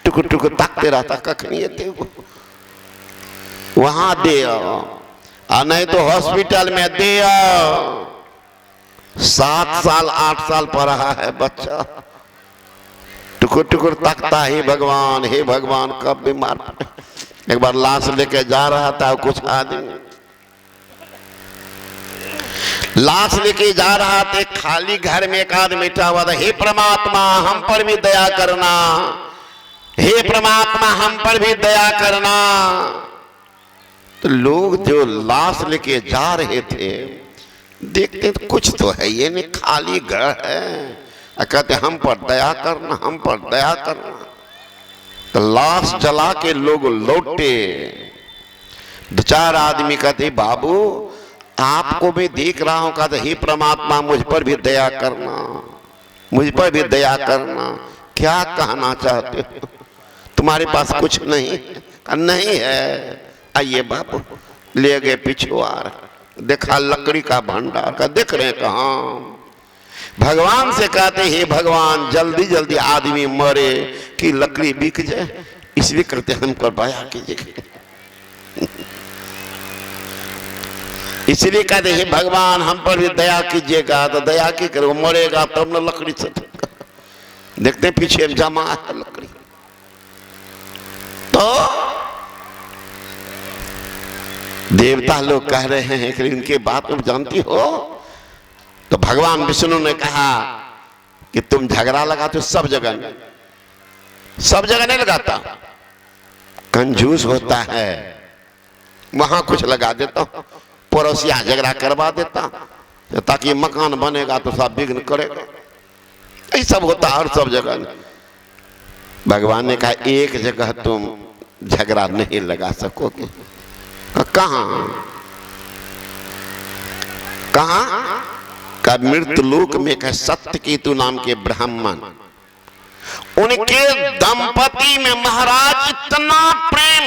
टुकुर टुकुर ताकते रहता, कख नहीं थे वहां दे आओ, और नहीं तो हॉस्पिटल में दे आओ। 7 साल 8 साल पढ़ा है बच्चा, टुकुर टुकुर ताकता, हे भगवान कब बीमार। एक बार लाश लेके जा रहा था कुछ आदमी, लाश लेके जा रहा था, खाली घर में एक आदमी बैठा हुआ था, हे परमात्मा हम पर भी दया करना, हे परमात्मा हम पर भी दया करना। तो लोग जो लाश लेके जा रहे थे देखते तो कुछ तो है ये नहीं, खाली घर है, कहते हम पर दया करना, हम पर दया करना। तो लाश जला के लोग लौटे, 2-4 आदमी कहते बाबू आपको भी देख रहा हूं, कहते हे परमात्मा मुझ पर भी दया करना, मुझ पर भी दया करना। क्या कहना चाहते हो, तुम्हारे पास कुछ नहीं? नहीं है। आइए बाबू, ले गए पिछुआर, देखा लकड़ी का भंडार का, देख रहे कहाँ। भगवान से कहते हे भगवान जल्दी जल्दी आदमी मरे कि लकड़ी बिक जाए, इसलिए करते हम पर दया कीजिए। इसलिए कहते हे भगवान हम पर भी दया कीजिएगा, तो दया की करो, मरेगा तब न लकड़ी से। देखते पीछे जमा है लकड़ी। तो देवता लोग कह रहे हैं कि इनके बात तुम जानती हो? तो भगवान विष्णु ने कहा कि तुम झगड़ा लगाते हो सब जगह, सब जगह नहीं लगाता, कंजूस होता है वहां कुछ लगा देता हूं, पड़ोसिया झगड़ा करवा देता ताकि मकान बनेगा तो सब विघ्न करेगा, यही सब होता है हर सब जगह। भगवान ने कहा एक जगह तुम झगड़ा नहीं लगा सकोगे। कहां? कहां? का मृत्यु लोक में कह सत्यकेतु नाम के ब्राह्मण, उनके दंपति में महाराज इतना प्रेम,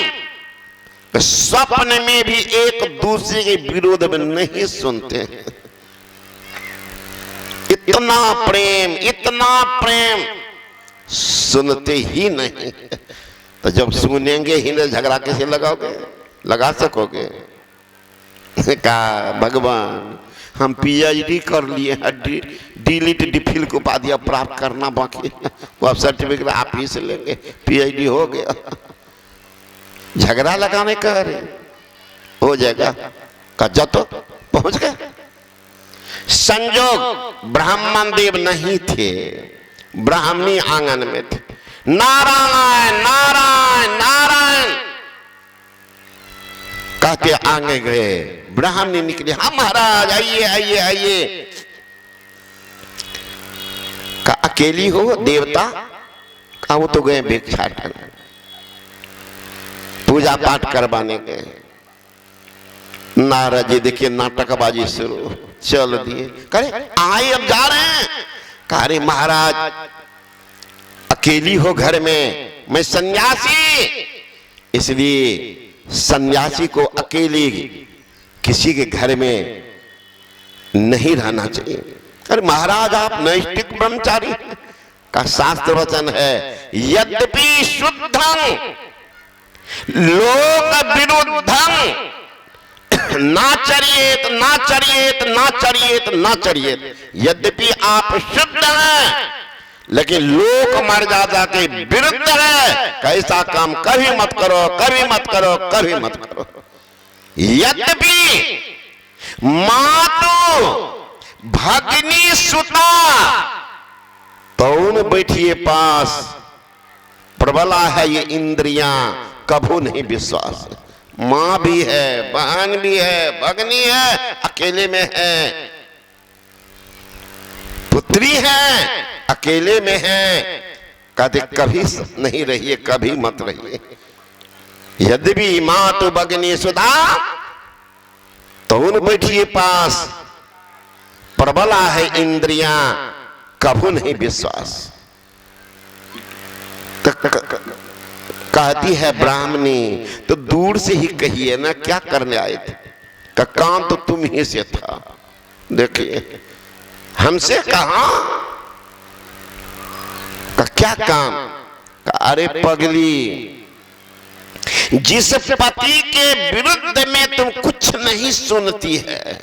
सपने में भी एक दूसरे के विरोध में नहीं सुनते। इतना प्रेम सुनते ही नहीं। तो जब सुनेंगे ही नहीं झगड़ा कैसे लगाओगे, लगा सकोगे? कहा भगवान हम PhD कर लिए हैं, डिलीट डिफिल को उपाधियां प्राप्त करना बाकी, वो अब सर्टिफिकेट आप ही से लेंगे, PhD हो गया। झगड़ा लगाने का रहे हो जाएगा का जतो पहुंच गए। संजोग ब्राह्मण देव नहीं थे, ब्राह्मणी आंगन में थे। नारायण नारायण नारायण कहते आगे गए, ब्राह्मणी निकले, हाँ महाराज आइए आइए आइए। का अकेली हो देवता? का वो तो गए भिक्षाटन, पूजा पाठ करवाने गए। नारद जी देखिए नाटकबाजी शुरू, चल दिए, करे आए अब जा रहे हैं। कहा महाराज अकेली हो घर में, मैं सन्यासी, इसलिए सन्यासी को अकेली किसी के घर में नहीं रहना चाहिए। अरे महाराज आप नैष्ठिक ब्रह्मचारी का शास्त्र वचन है, यद्यपि शुद्धं लोक विरुद्धं नाचरियेत नाचरियेत नाचरियेत नाचरियेत। यद्यपि आप शुद्ध हैं लेकिन लोक मर्यादा के विरुद्ध है, कैसा काम कभी मत करो, कभी मत करो, कभी मत करो। यद्यपि मातु भगिनी सुता तौन बैठिए पास, प्रबला है ये इंद्रियां, कभू नहीं विश्वास। मां भी है, बहन भी है, भगनी है, अकेले में है, पुत्री है अकेले में है, कहते कभी नहीं रहिए, कभी मत रहिए। यद्यपि मातु भगिनी सुधा तौन बैठिए पास, प्रबला है इंद्रियां, कभू नहीं विश्वास। कहती है ब्राह्मणी, तो दूर से ही कहिए ना क्या करने आए थे? का काम तो तुम ही से था, देखिए हमसे कहा का क्या काम? अरे पगली, जिस पति के विरुद्ध में तुम कुछ नहीं सुनती है,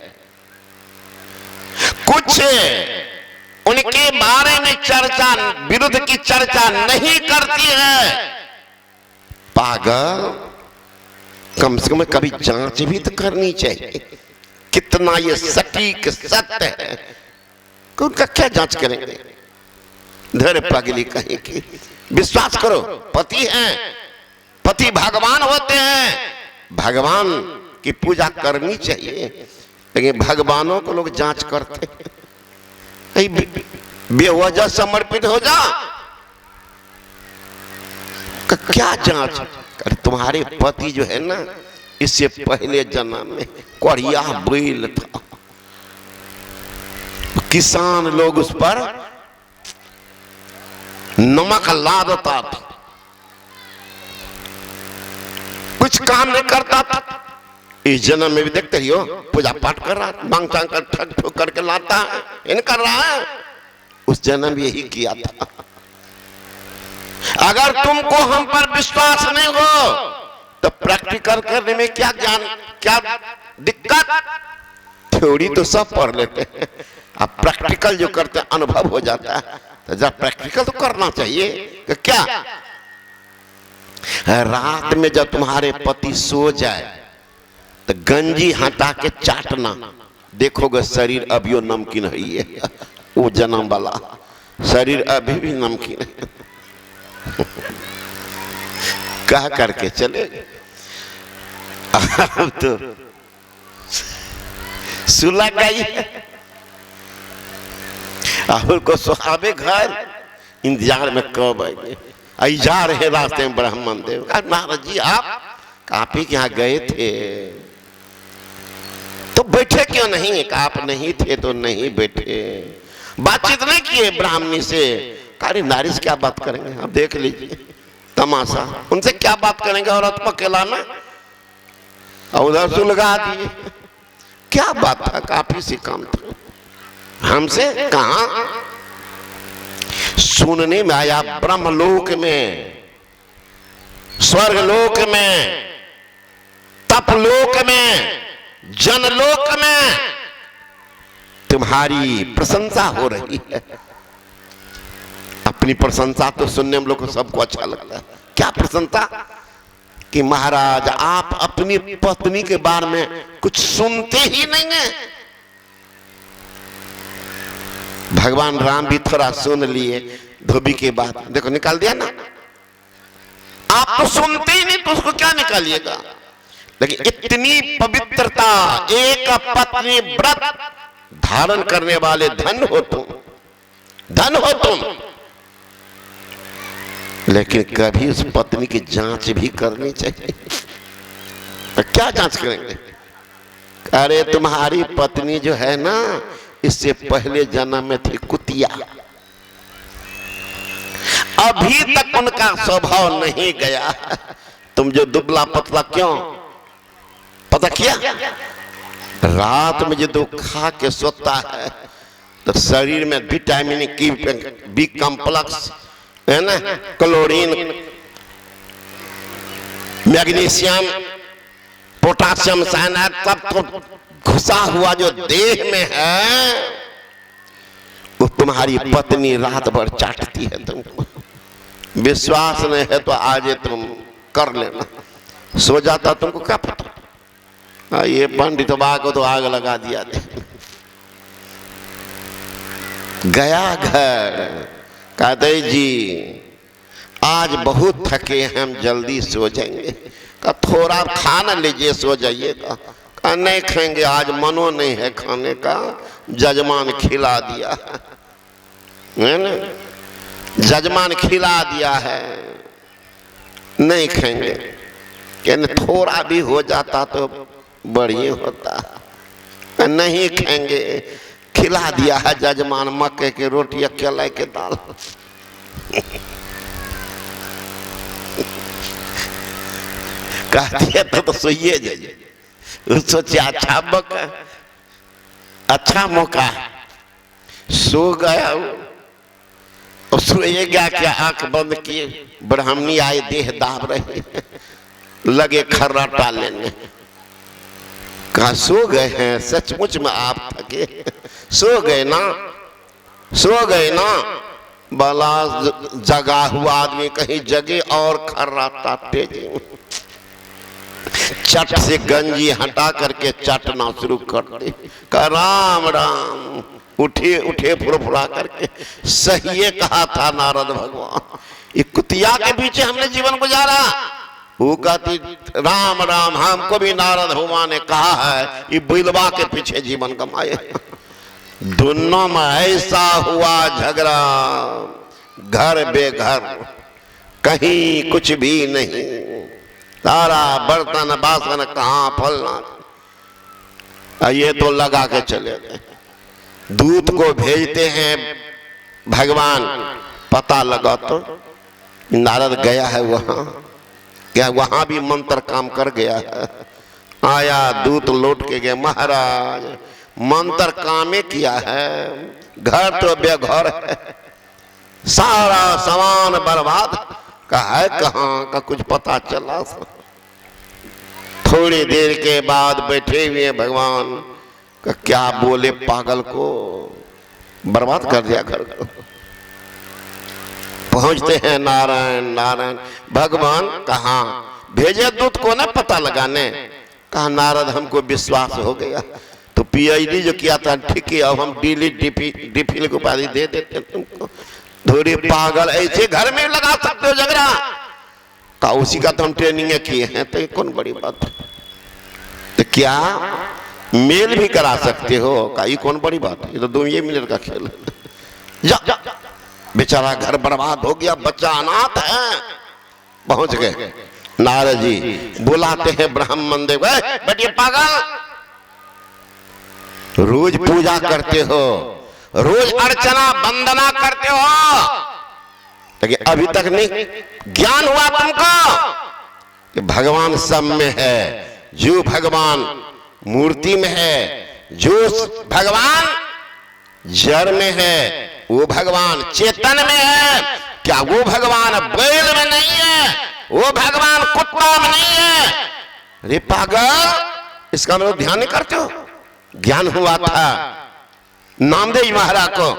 कुछ उनके बारे में चर्चा, विरुद्ध की चर्चा नहीं करती है, पागल, कम से कम कभी जांच भी तो करनी चाहिए कितना ये सटीक सत्य है। उनका क्या जांच करेंगे? धैर्य पगली कहीं की, विश्वास करो, पति हैं, पति भगवान होते हैं, भगवान की पूजा करनी चाहिए। लेकिन भगवानों को लोग जांच करते हैं, बेवजह समर्पित हो जा, क्या जांच? अरे तुम्हारे पति जो है ना, इससे पहले जन्म में कोरिया बैल था, किसान लोग उस पर नमक लादता था, कुछ काम नहीं करता था। इस जन्म में भी देखते ही हो, पूजा पाठ कर रहा, मांग चांग कर ठग ठोक करके लाता है, इन कर रहा है। उस जन्म यही किया था। अगर तुमको हम पर विश्वास नहीं हो तो प्रैक्टिकल करने में क्या ज्ञान, क्या दिक्कत? थ्योरी तो सब पढ़ लेते हैं, अब प्रैक्टिकल जो करते हैं अनुभव हो जाता है। तो जब प्रैक्टिकल तो करना चाहिए कि क्या रात में जब तुम्हारे पति सो जाए तो गंजी हटा के चाटना, देखोगे शरीर अभी नमकीन है, वो जन्म वाला शरीर अभी भी नमकीन है। कह करके चले अब तो सुलह गई है, और को सुहावे घर इंतजार में कब आएंगे। आई जा रहे रास्ते में ब्राह्मण देव, नारद जी आप काफी के यहाँ गए थे तो बैठे क्यों नहीं? आप नहीं थे तो नहीं बैठे, बातचीत नहीं किए ब्राह्मणी से। अरे नारी से क्या बात करेंगे, आप देख लीजिए तमाशा, उनसे क्या बात करेंगे औरत पर केलाना, और उधर सुलगा दिए। क्या बात था, काफी सी काम था, हमसे कहा सुनने में आया ब्रह्मलोक में, स्वर्गलोक में, तपलोक में, जनलोक में तुम्हारी प्रशंसा हो रही है। अपनी प्रशंसा तो सुनने में लोग को सबको अच्छा लगता है। क्या प्रशंसा? कि महाराज आप अपनी पत्नी के बारे में कुछ सुनते ही नहीं है। भगवान राम भी थोड़ा सुन लिए धोबी के बाद, देखो निकाल दिया ना। आप तो सुनते ही नहीं तो उसको क्या निकालिएगा? लेकिन इतनी पवित्रता, एक पत्नी व्रत धारण करने वाले धन हो तुम, धन हो तुम। लेकिन कभी उस पत्नी की जांच भी करनी चाहिए। क्या जांच करेंगे? अरे तुम्हारी पत्नी जो है ना, इससे पहले जन्म में थी कुतिया, अभी तक उनका स्वभाव नहीं गया। तुम जो दुबला पतला क्यों? पता किया? रात में जो खा के सोता है तो शरीर में विटामिन की बी कॉम्प्लेक्स है ना, क्लोरीन, मैग्नीशियम, पोटासियम साइनाइड सब तो घुसा हुआ जो देह में है, वो तुम्हारी पत्नी रात भर चाटती है तुमको। विश्वास नहीं है तो आज तुम कर लेना, सो जाता तुमको क्या पता। ये पंडित बा को तो आग लगा दिया थे। गया घर, कहते जी आज बहुत थके हैं, हम जल्दी सो जाएंगे। कहा थोड़ा खाना लीजिए सो जाइएगा। कहा नहीं खाएंगे, आज मनो नहीं है खाने का, जजमान खिला दिया है ना, जजमान खिला दिया है, नहीं खाएंगे। कहने थोड़ा भी हो जाता तो बढ़िया होता, नहीं खाएंगे, खिला दिया है जजमान, मक्के की रोटी केले के दाल। कह दिया तो सोइए जाइए। सोचे अच्छा मौका, अच्छा मौका, सो गया वो। और सोए गया क्या, आंख बंद किए, ब्राह्मणी आए, देह दाब रहे, लगे खर्राटा लेने। कहा सो गए हैं, सचमुच में आप थके, सो गए ना, सो गए ना। बाला जगा हुआ आदमी कहीं जगे और खर्राटा तेजी, चट से गंजी हटा करके चटना शुरू कर दे। कहा राम राम, उठे उठे फुरफुरा करके। सही कहा था नारद भगवान, ये कुतिया के पीछे हमने जीवन गुजारा। वो कहती राम राम, हमको भी नारद भगवान ने कहा है ये बिलवा के पीछे जीवन कमाए। दोनों में ऐसा हुआ झगड़ा, घर बेघर, कहीं कुछ भी नहीं, सारा बर्तन बासन कहाँ फलना। ये तो लगा के चले गए। दूत को भेजते हैं भगवान, पता लगा तो नारद गया है वहां, क्या वहां भी मंत्र काम कर गया है। आया दूत लौट के गया, महाराज मंत्र कामे किया है, घर तो बेघर है, सारा सामान बर्बाद। कहा है कहाँ का कुछ पता चला। थोड़ी देर के बाद बैठे हुए भगवान का क्या बोले, पागल को बर्बाद कर दिया घर को। पहुंचते हैं नारायण नारायण, भगवान कहाँ भेजे दूत को ना पता लगाने। कहा नारद हमको विश्वास हो गया, तो पीएचडी जो किया था ठीक है, अब हम डीफिल की उपाधि दे देते तुमको। थोड़ी पागल, ऐसे घर में लगा सकते हो झगड़ा। कहा उसी का तो हम ट्रेनिंग किए हैं, तो कौन बड़ी बात है, तो क्या मेल भी करा सकते हो। कहा ये कौन बड़ी बात है, ये तो 2 मिनट का खेल है। जा बेचारा घर बर्बाद हो गया, बच्चा अनाथ है। पहुंच गए नारद जी, बुलाते हैं ब्राह्मण देव, बेटिए पागल, रोज पूजा करते हो, रोज अर्चना वंदना करते हो, लेकिन अभी तक नहीं ज्ञान हुआ तुमको कि भगवान सब में है। जो भगवान मूर्ति में है, जो भगवान जड़ में है, वो भगवान चेतन में है। क्या वो भगवान बैल में नहीं है, वो भगवान कुत्ता में नहीं है। अरे पागल, इसका मतलब ध्यान नहीं करते हो। ज्ञान हुआ था नामदेव जी महाराज को।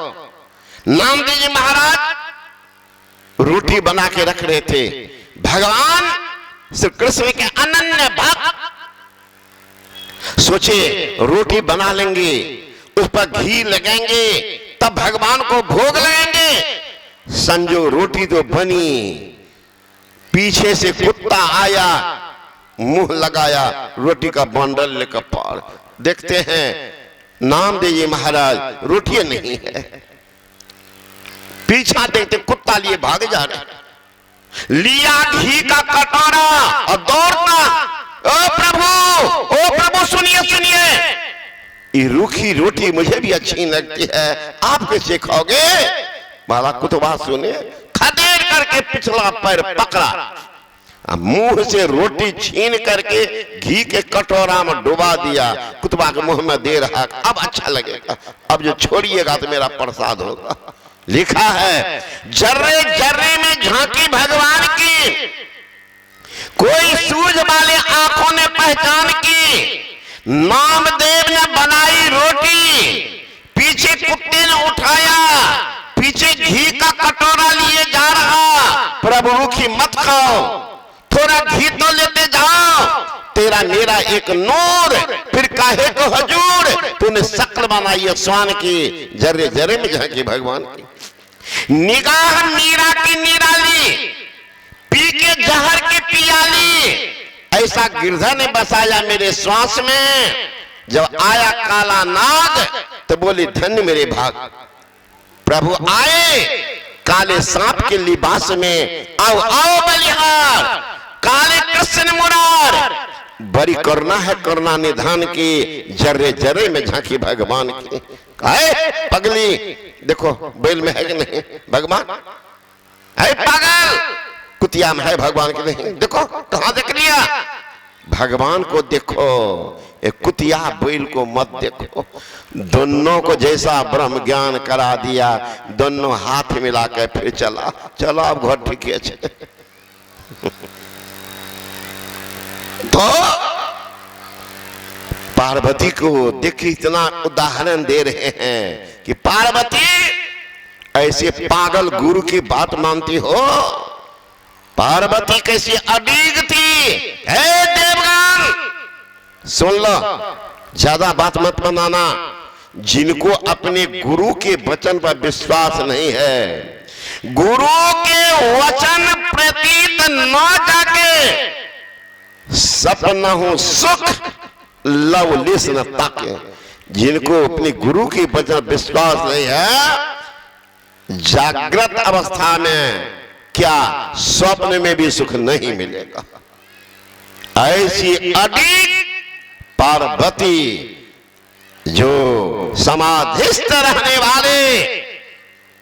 नामदेव जी महाराज रोटी बना के रख रहे थे। भगवान श्री कृष्ण के अनन्य भक्त सोचे रोटी बना लेंगे, उस पर घी लगाएंगे, तब भगवान को भोग लगाएंगे। संजो रोटी तो बनी, पीछे से कुत्ता आया, मुंह लगाया, रोटी का बंडल लेकर पार। देखते हैं नामदेव जी महाराज रोटी नहीं है, पीछा देखते कुत्ता लिए भाग जा रहे। लिया घी का कटोरा और दौड़ता, ओ प्रभु सुनिए सुनिए, ये रूखी रोटी मुझे भी अच्छी लगती है, आप कैसे खाओगे। बाबा कुतुबा सुने, खदेड़ करके पिछला पैर पकड़ा, मुंह से रोटी छीन करके घी के कटोरा में डुबा दिया, कुतुबा के मुंह में दे रहा। अब अच्छा लगेगा, अब जो छोड़िएगा तो मेरा प्रसाद होगा। लिखा है जर्रे जर्रे में झांकी भगवान की, कोई सूझ वाले आंखों ने पहचान की। नामदेव ने बनाई रोटी, पीछे कुत्ते ने उठाया, पीछे घी का कटोरा लिए जा रहा। प्रभु रूखी मत खाओ, थोड़ा घी तो लेते जाओ, तेरा मेरा एक नूर, फिर काहे को हजूर। तूने शक्ल बनाई है स्वान की, जर्रे जर्रे में झांकी भगवान की। निगाह मीरा की निराली, पी के जहर की पियाली, ऐसा गिरधर ने बसाया मेरे श्वास में। जब आया काला नाग तो बोली धन्य मेरे भाग। प्रभु आए काले सांप के लिबास में, आओ आओ बलिहार, काले कृष्ण मुरार। बड़ी करना है करना निधान की, जर्रे जर्रे में झांकी भगवान की। कहे पगली देखो बैल में है कि नहीं भगवान, है पागल कुतिया में है भगवान की नहीं, देखो कहां देख लिया। भगवान को देखो, एक कुतिया बैल को मत देखो। दोनों को जैसा ब्रह्म ज्ञान करा दिया, दोनों हाथ मिला के फिर चला, चलो अब घर ठीक है। तो पार्वती को देखिए, इतना उदाहरण दे रहे हैं कि पार्वती ऐसे पागल गुरु की बात मानती हो? पार्वती कैसी अडीग थी। हे देवगण सुन लो, ज्यादा बात मत बनाना। जिनको अपने गुरु के वचन पर विश्वास नहीं है, गुरु के वचन प्रतीत न जाके सपना हो सुख लवलिस न ताके। जिनको अपने गुरु के वचन विश्वास नहीं है, जागृत अवस्था में क्या स्वप्न में भी सुख नहीं मिलेगा। ऐसी अडिग पार्वती जो समाधिस्थ रहने वाले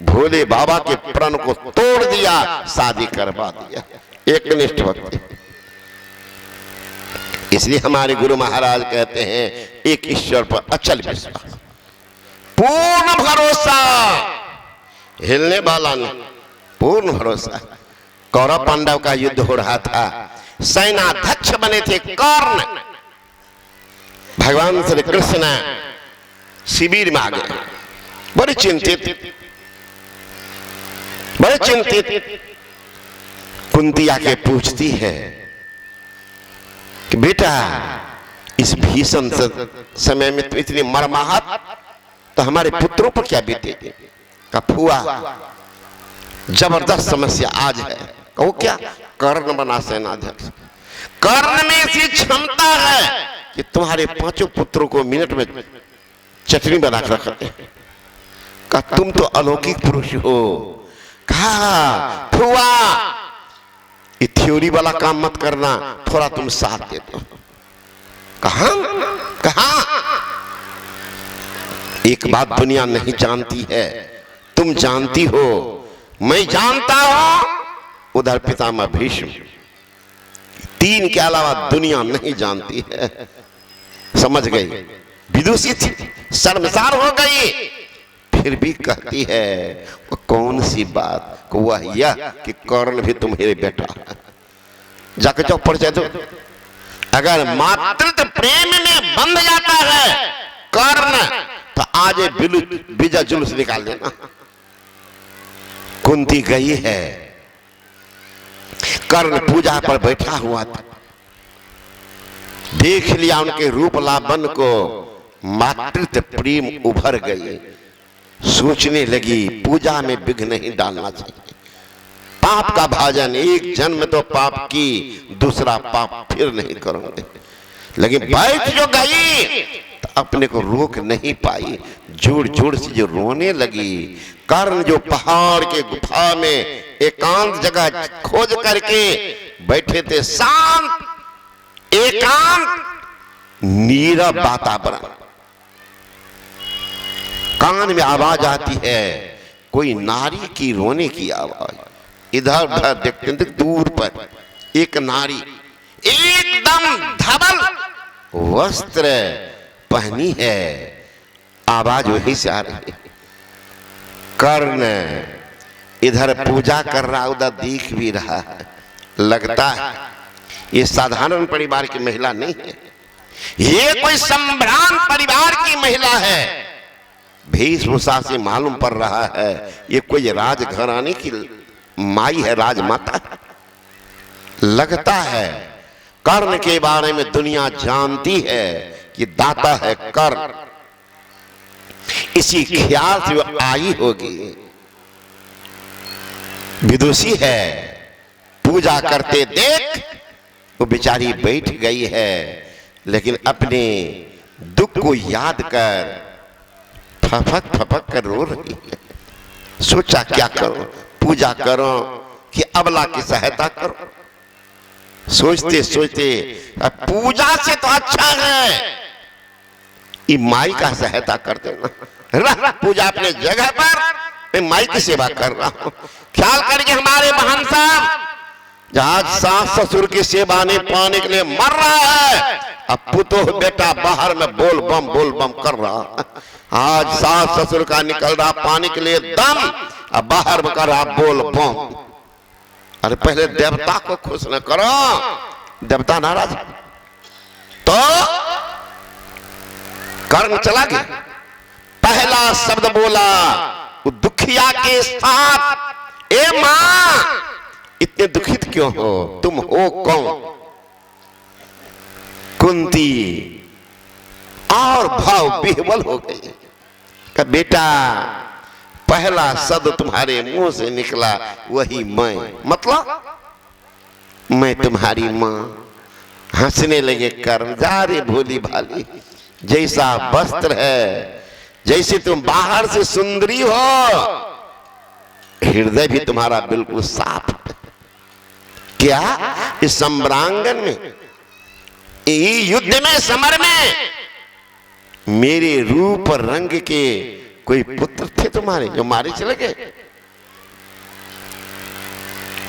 भोले बाबा के प्रण को तोड़ दिया, शादी करवा दिया, एकनिष्ठ भक्ति। इसलिए हमारे गुरु महाराज कहते हैं, एक ईश्वर पर अचल विश्वास, पूर्ण भरोसा, हिलने वाला नहीं, पूर्ण भरोसा। कौरव पांडव का युद्ध हो रहा था, सेनाध्यक्ष बने थे कर्ण। भगवान श्री कृष्ण शिविर में आ गए, बड़े चिंतित, बड़े चिंतित। कुंती आके पूछती है कि बेटा, इस भीषण समय में तो इतनी मरमाहत, तो हमारे पुत्रों पर क्या बीतेगी? का फुआ, जबरदस्त समस्या आज है। कहो क्या? कर्ण बना सेनाध्यक्ष। कर्ण में ऐसी क्षमता है कि तुम्हारे 5 पुत्रों को मिनट में चटनी बना कर रखते हैं। कहा तुम तो अलौकिक पुरुष हो। कहा फुआ, ये थ्योरी वाला काम मत करना, थोड़ा तुम साथ दे दो। कहा एक बात दुनिया नहीं जानती है, तुम जानती हो, मैं जानता हूं। उधर पितामह भीष्म, 3 के अलावा दुनिया नहीं जानती है। समझ गई, विदुषित शर्मसार हो गई, फिर भी कहती है वो कौन सी बात? वह यह कि कर्ण भी तुम्हारे बेटा है। जाकर जाओ परिचय दो। अगर मातृत्व प्रेम में बंध जाता है कर्ण, तो आज विजय जुलूस निकाल देना। कुंती गई है, कर्ण पूजा पर बैठा हुआ था, देख लिया उनके रूप लावण्य को, मातृत्व प्रेम उभर गई। सोचने लगी पूजा में विघ्न नहीं डालना चाहिए। पाप का भाजन, एक जन्म तो पाप की, दूसरा पाप फिर नहीं करोगे। लेकिन बैठ जो गई तो अपने को रोक नहीं पाई, जोर जोर से जो रोने लगी। कर्ण जो पहाड़ के गुफा में एकांत जगह खोज करके बैठे थे, शांत एकांत नीरव वातावरण, कान में आवाज आती है, कोई नारी की रोने की आवाज। इधर उधर देखते थे, दूर पर एक नारी एकदम धवल वस्त्र पहनी है, आवाज वहीं से आ रही है। कर्ण इधर पूजा कर रहा, उधर देख भी रहा है। लगता है ये साधारण परिवार की महिला नहीं है, ये कोई संभ्रांत परिवार की महिला है। वेशभूषा से मालूम पड़ रहा है ये कोई राजघराने की माई है, राजमाता। लगता है कर्ण के बारे में दुनिया जानती है कि दाता है कर्ण, इसी ख्याल से वो आई होगी। विदुषी है, पूजा करते देख वो बेचारी बैठ गई है, लेकिन अपने दुख को याद कर फपक फपक कर रो रही है। सोचा क्या करो, पूजा करो कि अबला की सहायता करो। सोचते सोचते पूजा से तो अच्छा है ये माई का सहायता कर देना। पूजा अपने जगह पर, मैं माई की सेवा कर रहा हूं। ख्याल करके हमारे बहन साहब आज सास ससुर की सेवा नहीं पाने के लिए मर रहा है, अब पुतोह बेटा बाहर में बोल बम कर रहा। आज सास ससुर का निकल रहा पाने के लिए दम, अब बाहर में कर रहा बोल बम। अरे पहले देवता को खुश न करो, देवता नाराज तो कर्म चला गया। पहला शब्द बोला दुखिया के साथ, ए मां इतने दुखित क्यों हो, तुम हो कौन? कुंती और भाव विह्वल हो गई। का बेटा पहला शब्द तुम्हारे मुंह से निकला वही मैं, मतलब मैं तुम्हारी मां। हंसने लगे कर्म, जा रे भोली भाली, जैसा वस्त्र है, जैसे तुम बाहर से सुंदरी हो, हृदय भी तुम्हारा बिल्कुल साफ है। क्या इस सम्रांगण में, युद्ध में, समर में मेरे रूप रंग के कोई पुत्र थे तुम्हारे जो मारे चले गए?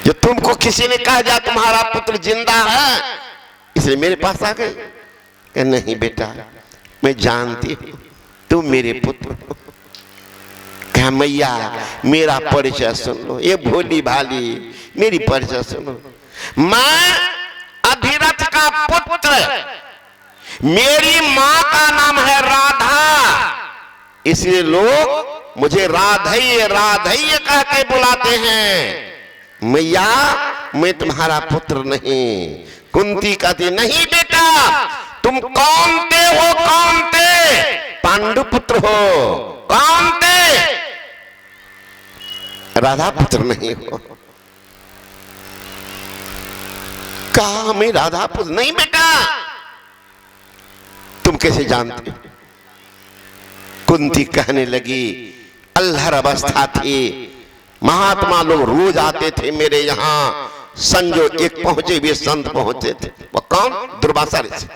जो तुमको किसी ने कहा जा तुम्हारा पुत्र जिंदा है इसलिए मेरे पास आ गए? नहीं बेटा, मैं जानती हूं तुम मेरे पुत्र हो। कहा मैया मेरा परिचय सुन लो, ये भोली भाली मेरी परिचय सुनो। मैं अधिरथ का पुत्र, मेरी मां का नाम है राधा, इसलिए लोग मुझे राधैया राधैया कह के बुलाते हैं। मैया मैं तुम्हारा पुत्र नहीं। कुंती कहती नहीं बेटा, तुम कौन थे हो? कौन थे? पांडु पुत्र हो। कौन थे? राधा पुत्र नहीं हो। कहा मैं राधा पुत्र नहीं बेटा, तुम कैसे जानते? कुंती कहने लगी अल्हड़ अवस्था थी, महात्मा लोग रोज आते थे मेरे यहां, संजो एक पहुंचे भी संत पहुंचे थे। वो कौन? दुर्वासा ऋषि।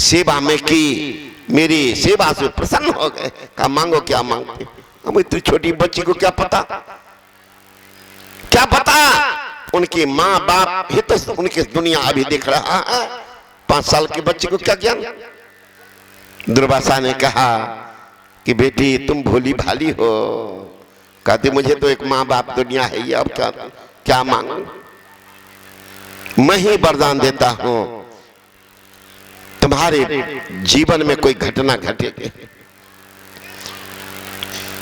सेवा में की, मेरी सेवा से प्रसन्न हो गए। कहा मांगो, क्या मांगते? हम इतनी छोटी बच्ची को क्या पता, क्या पता उनके माँ बाप हित उनकी दुनिया अभी देख रहा है, 5 साल की बच्ची को क्या ज्ञान? दुर्वासा ने कहा कि बेटी तुम भोली भाली हो। कहती मुझे तो एक माँ बाप दुनिया है ये, अब क्या मांगू? मैं ही वरदान देता हूं तुम्हारे जीवन में कोई घटना घटेगी।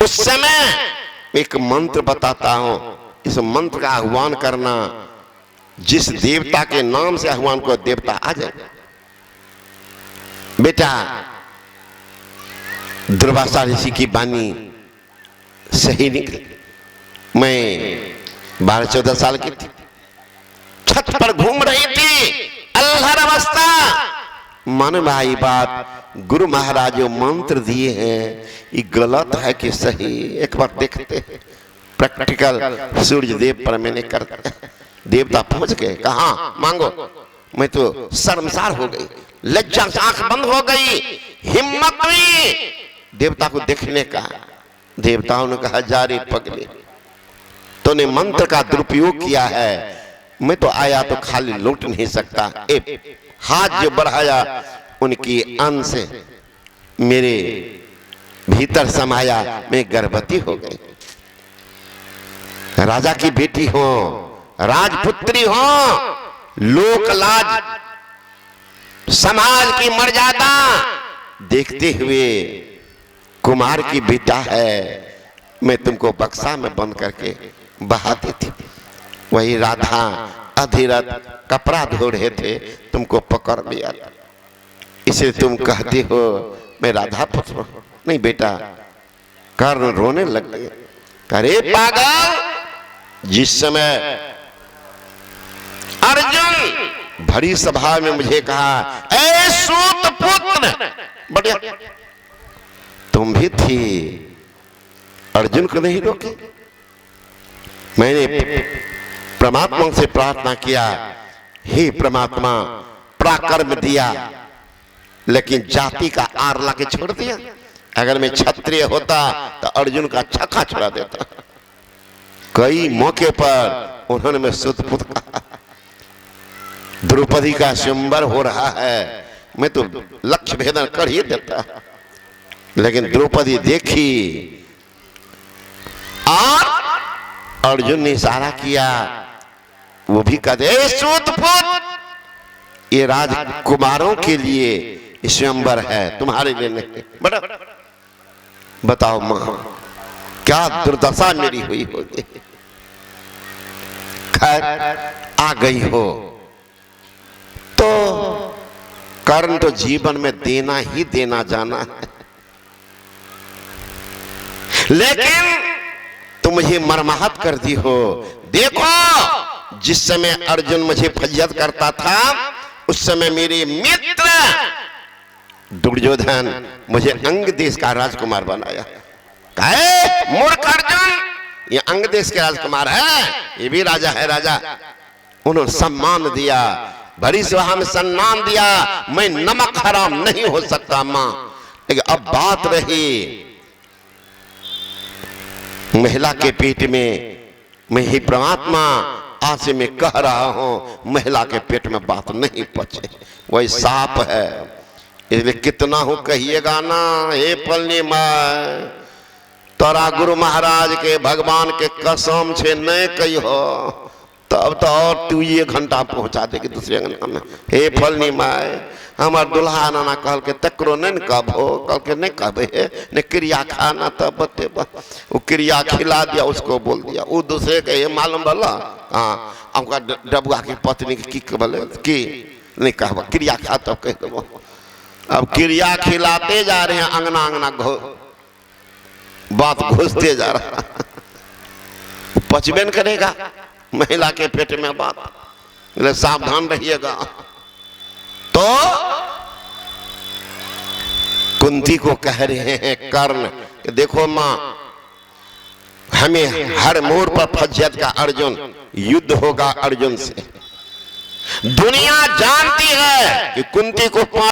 उस समय एक मंत्र बताता हूं, इस मंत्र का आह्वान करना, जिस देवता के नाम से आह्वान को देवता आ जाए। बेटा दुर्वासा ऋषि की वाणी सही निकली। मैं 12-14 साल की थी, छत पर घूम रही थी, अल्हड़ अवस्था। मन भाई बात गुरु महाराज जो मंत्र दिए हैं ये गलत है कि सही, एक बार देखते हैं। प्रैक्टिकल सूर्य देव पर मैंने कर दिया। देवता पहुंच गए, कहा मांगो। मैं तो शर्मसार हो गई, लज्जा से आंख बंद हो गई, हिम्मत हुई देवता को देखने का। देवताओं ने कहा जारी पगले, तूने मंत्र का दुरुपयोग किया है, मैं तो आया तो खाली लौट नहीं सकता। हाथ जो बढ़ाया उनकी अन्न से मेरे भीतर समाया, मैं गर्भवती हो गई। राजा की बेटी हो, राजपुत्री हो, लोक लाज समाज की मर्यादा देखते हुए कुमार की बेटा है, मैं तुमको बक्सा में बंद करके बहाती थी। वही राधा अधिरथ कपड़ा धो रहे थे, तुमको पकड़ लिया, इसे तुम कहते हो मैं राधा पुत्र हूं। नहीं बेटा, कर्ण रोने लग गए। अरे पागल, जिस समय अर्जुन भरी सभा में मुझे कहा ऐ सूत पुत्र, बढ़िया तुम भी थी, अर्जुन को नहीं रोके। मैंने परमात्मा से प्रार्थना किया, हे परमात्मा पराक्रम दिया लेकिन जाति का आर ला के छोड़ दिया। अगर मैं क्षत्रिय होता तो अर्जुन का छक्का छुड़ा देता। कई मौके पर उन्होंने मैं सुत पुत्र कहा, द्रौपदी का स्वयंवर हो रहा है, मैं तो लक्ष्य भेदन कर ही देता, लेकिन द्रौपदी देखी और अर्जुन ने इशारा किया, वो भी कहते सूतपुत्र, ये राजकुमारों के लिए स्वयंवर है, तुम्हारे लिए नहीं। बड़ा बताओ मां क्या दुर्दशा मेरी हुई होगी। खैर आ गई हो तो कर्ण तो जीवन में देना ही देना जाना है, लेकिन तुम मुझे मरमाहत कर दी हो। देखो जिस समय अर्जुन मुझे फजियत करता था उस समय मेरे मित्र दुर्योधन मुझे अंग देश का राजकुमार बनाया। कहे मूर्ख अर्जुन, ये अंग देश के राजकुमार है, ये भी राजा है राजा। उन्होंने सम्मान दिया, भरी सभा में सम्मान दिया। मैं नमक हराम नहीं हो सकता मां, लेकिन अब बात रही महिला के पेट में, मैं ही परमात्मा आज से मैं कह रहा हूं महिला के पेट में बात नहीं पचे, वही सांप है। इसलिए कितना हो कहिएगा ना, हे पलनी मां तोरा गुरु महाराज के भगवान के कसम छे नहीं कही हो, तब तो और तू 1 घंटा पहुंचा देगी दूसरे घंटा में। हे फलनी माए हमार दुल्हा नाना कहल के तकरो नहीं कहबो, कल के नहीं कहबे ने क्रिया खाना तब बते वो क्रिया खिला दिया, उसको बोल दिया। वो दूसरे के ये मालूम बला हाँ आपका डबुआ की पत्नी की बोले की नहीं कहबो क्रिया खा तब कह देबो। अब क्रिया खिलाते जा रहे हैं, अंगना अंगना बात घुसते जा रहा, पचबेन करेगा महिला के पेट में बात, सावधान रहिएगा। तो कुंती को कह रहे हैं कर्ण, देखो मां हमें हर मोड़ पर फजियत का अर्जुन, युद्ध होगा अर्जुन से। दुनिया जानती है कि कुंती को